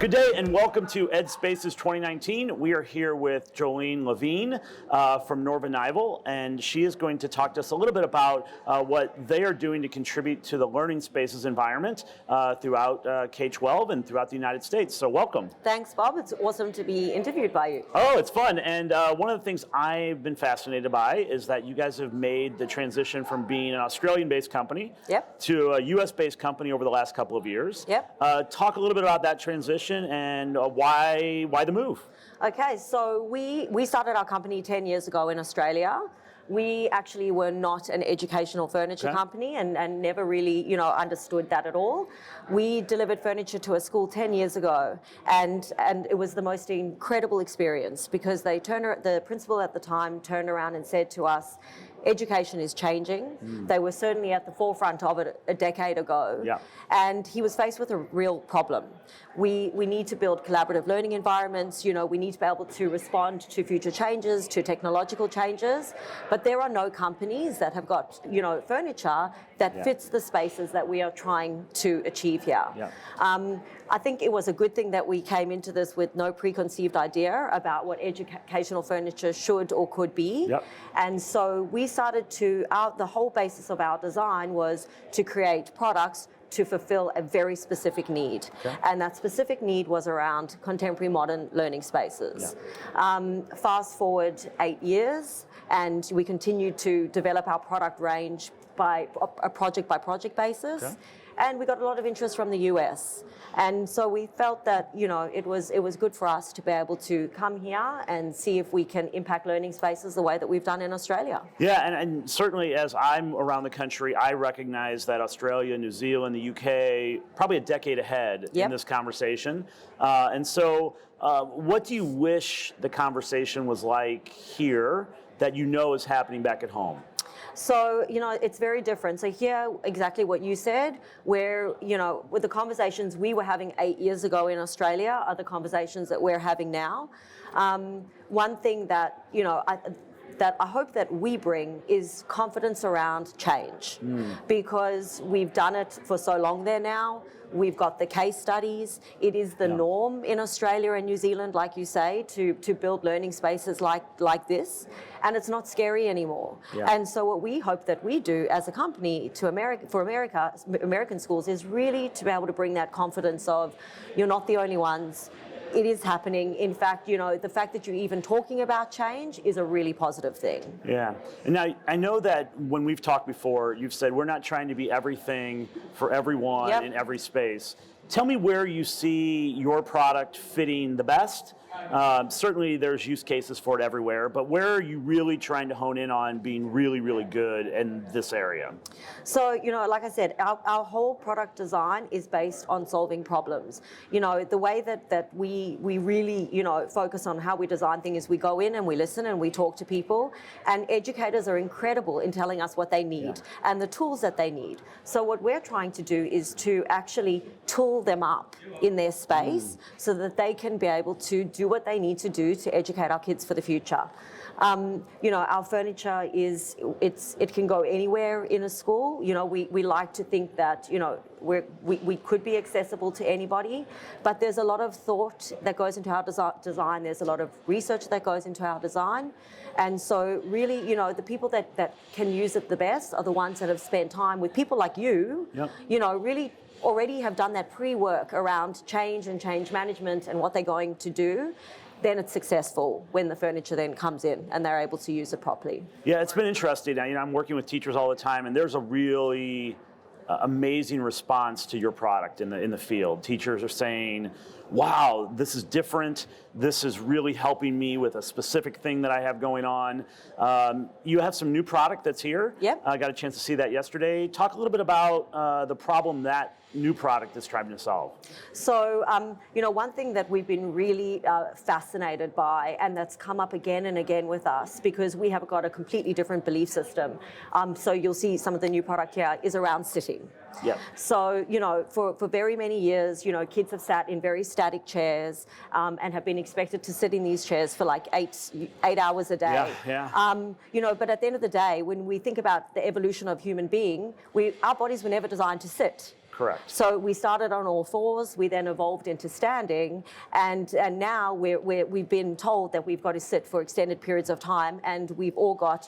Good day and welcome to Ed Spaces 2019. We are here with Jolene Levin from NorvaNivel, and she is going to talk to us a little bit about what they are doing to contribute to the learning spaces environment throughout K-12 and throughout the United States. So welcome. Thanks, Bob. It's awesome to be interviewed by you. Oh, it's fun. And one of the things I've been fascinated by is that you guys have made the transition from being an Australian-based company to a US-based company over the last couple of years. Talk a little bit about that transition and why the move? Okay, so we started our company 10 years ago in Australia. We actually were not an educational furniture company and never really, understood that at all. We delivered furniture to a school 10 years ago, and it was the most incredible experience because the principal at the time turned around and said to us, education is changing. They were certainly at the forefront of it a decade ago. And he was faced with a real problem. We need to build collaborative learning environments. We need to be able to respond to future changes, to technological changes. But there are no companies that have got, furniture that fits the spaces that we are trying to achieve here. I think it was a good thing that we came into this with no preconceived idea about what educational furniture should or could be. And so we started the whole basis of our design was to create products to fulfill a very specific need. And that specific need was around contemporary modern learning spaces. Fast forward 8 years, and we continued to develop our product range by a project basis. And we got a lot of interest from the US. And so we felt that, it was good for us to be able to come here and see if we can impact learning spaces the way that we've done in Australia. Yeah, and certainly as I'm around the country, I recognize that Australia, New Zealand, the UK, probably a decade ahead in this conversation. And so what do you wish the conversation was like here that is happening back at home? So, it's very different. So here, exactly what you said, where, with the conversations we were having 8 years ago in Australia are the conversations that we're having now. One thing that, that I hope that we bring is confidence around change, because we've done it for so long there now. We've got the case studies. It is the norm in Australia and New Zealand, like you say, to build learning spaces like this, and it's not scary anymore. And so what we hope that we do as a company for American schools is really to be able to bring that confidence of you're not the only ones. It is happening. In fact, the fact that you're even talking about change is a really positive thing. Yeah. And now, I know that when we've talked before, you've said we're not trying to be everything for everyone in every space. Tell me where you see your product fitting the best. Certainly there's use cases for it everywhere, but where are you really trying to hone in on being really, really good in this area? So, like I said, our whole product design is based on solving problems. The way that we really, focus on how we design things is we go in and we listen and we talk to people, and educators are incredible in telling us what they need and the tools that they need. So what we're trying to do is to actually tool them up in their space so that they can be able to do what they need to do to educate our kids for the future. Our furniture it can go anywhere in a school. We like to think that, we could be accessible to anybody, but there's a lot of thought that goes into our design. There's a lot of research that goes into our design. And so really, the people that can use it the best are the ones that have spent time with people like you, really already have done that pre-work around change and change management and what they're going to do. Then it's successful when the furniture then comes in and they're able to use it properly. Yeah, it's been interesting. I'm working with teachers all the time, and there's a really amazing response to your product in the field. Teachers are saying, wow, this is different. This is really helping me with a specific thing that I have going on. You have some new product that's here. I got a chance to see that yesterday. Talk a little bit about the problem that new product is trying to solve. So, one thing that we've been really fascinated by, and that's come up again and again with us, because we have got a completely different belief system. So you'll see some of the new product here is around sitting. So, for very many years, kids have sat in very static chairs and have been expected to sit in these chairs for like eight hours a day. But at the end of the day, when we think about the evolution of human being, our bodies were never designed to sit. Correct. So we started on all fours, we then evolved into standing, and now we've been told that we've got to sit for extended periods of time, and we've all got,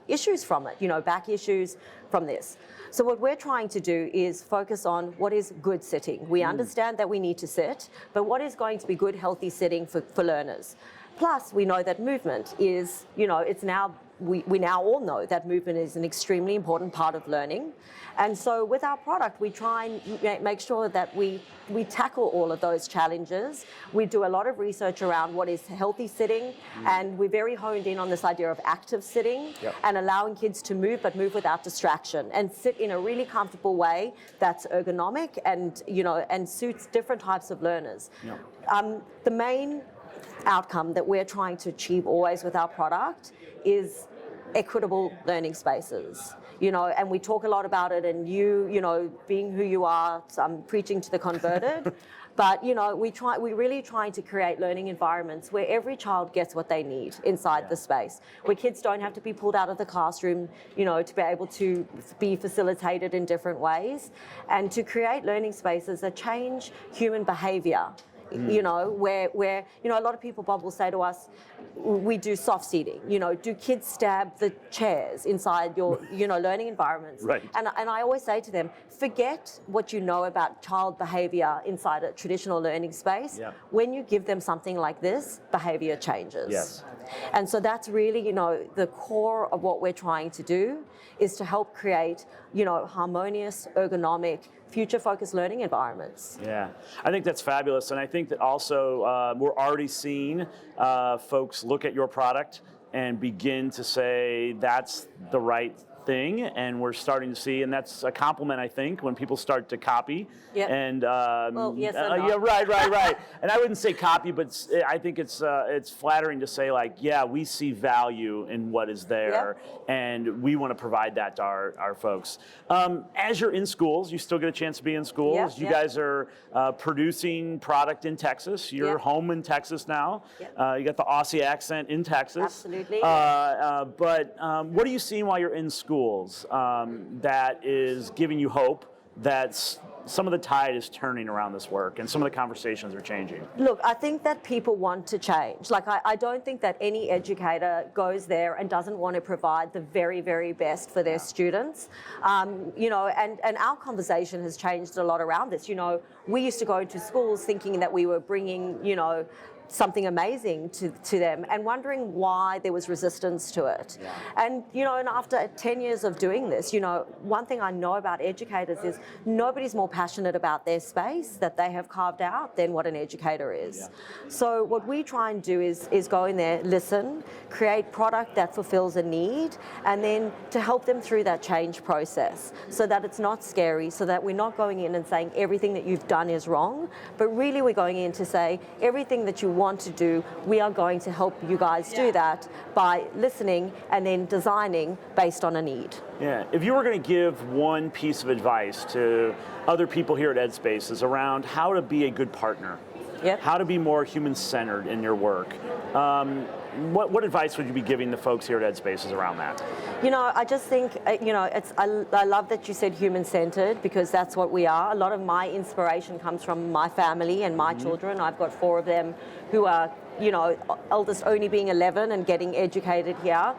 issues from it, back issues from this. So what we're trying to do is focus on what is good sitting. We understand that we need to sit, but what is going to be good, healthy sitting for learners? Plus, we know that movement is, it's now, we now all know that movement is an extremely important part of learning. And so with our product, we try and make sure that we tackle all of those challenges. We do a lot of research around what is healthy sitting, and we're very honed in on this idea of active sitting and allowing kids to move, but move without distraction and sit in a really comfortable way that's ergonomic and, and suits different types of learners. The main outcome that we're trying to achieve always with our product is equitable learning spaces. And we talk a lot about it, and being who you are, so I'm preaching to the converted. But we're really trying to create learning environments where every child gets what they need inside the space, where kids don't have to be pulled out of the classroom, to be able to be facilitated in different ways, and to create learning spaces that change human behavior. Where a lot of people, Bob, will say to us, we do soft seating. Do kids stab the chairs inside your, learning environments? Right. And I always say to them, forget what you know about child behavior inside a traditional learning space. Yeah. When you give them something like this, behavior changes. Yes. And so that's really, the core of what we're trying to do is to help create, harmonious, ergonomic, future-focused learning environments. Yeah, I think that's fabulous, and I think that also we're already seeing folks look at your product and begin to say that's the right thing, and we're starting to see, and that's a compliment, I think, when people start to copy. Yep. And well, yes and no. yeah, right. And I wouldn't say copy, but I think it's flattering to say, like, yeah, we see value in what is there, and we want to provide that to our folks. As you're in schools, you still get a chance to be in schools. You guys are producing product in Texas. You're home in Texas now. You got the Aussie accent in Texas. Absolutely. But what are you seeing while you're in schools that is giving you hope that some of the tide is turning around this work and some of the conversations are changing? Look, I think that people want to change. Like, I don't think that any educator goes there and doesn't want to provide the very, very best for their students. And our conversation has changed a lot around this. We used to go into schools thinking that we were bringing, something amazing to them, and wondering why there was resistance to it. And and after 10 years of doing this, one thing I know about educators is nobody's more passionate about their space that they have carved out than what an educator is. So what we try and do is go in there, listen, create product that fulfills a need, and then to help them through that change process so that it's not scary, so that we're not going in and saying everything that you've done is wrong, but really we're going in to say everything that you want to do, we are going to help you guys do that by listening and then designing based on a need. Yeah, if you were going to give one piece of advice to other people here at EdSpaces around how to be a good partner, how to be more human-centered in your work, what advice would you be giving the folks here at EdSpaces around that? I just think, I love that you said human-centered, because that's what we are. A lot of my inspiration comes from my family and my children. I've got 4 of them who are, eldest only being 11 and getting educated here,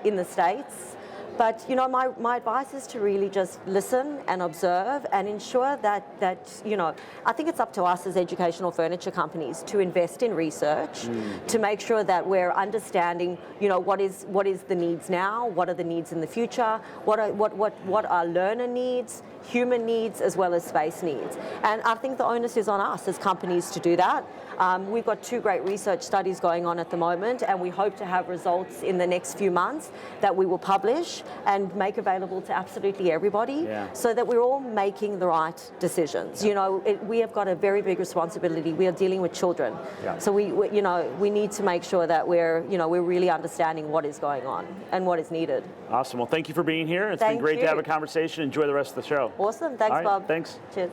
in the States. But my advice is to really just listen and observe and ensure that I think it's up to us as educational furniture companies to invest in research, to make sure that we're understanding what is the needs now, what are the needs in the future, what are learner needs, human needs, as well as space needs. And I think the onus is on us as companies to do that. We've got 2 great research studies going on at the moment, and we hope to have results in the next few months that we will publish and make available to absolutely everybody, so that we're all making the right decisions. We have got a very big responsibility. We are dealing with children, so we need to make sure that we're really understanding what is going on and what is needed. Awesome. Well, thank you for being here. It's been great to have a conversation. Enjoy the rest of the show. Awesome. Thanks, Bob. Thanks. Cheers.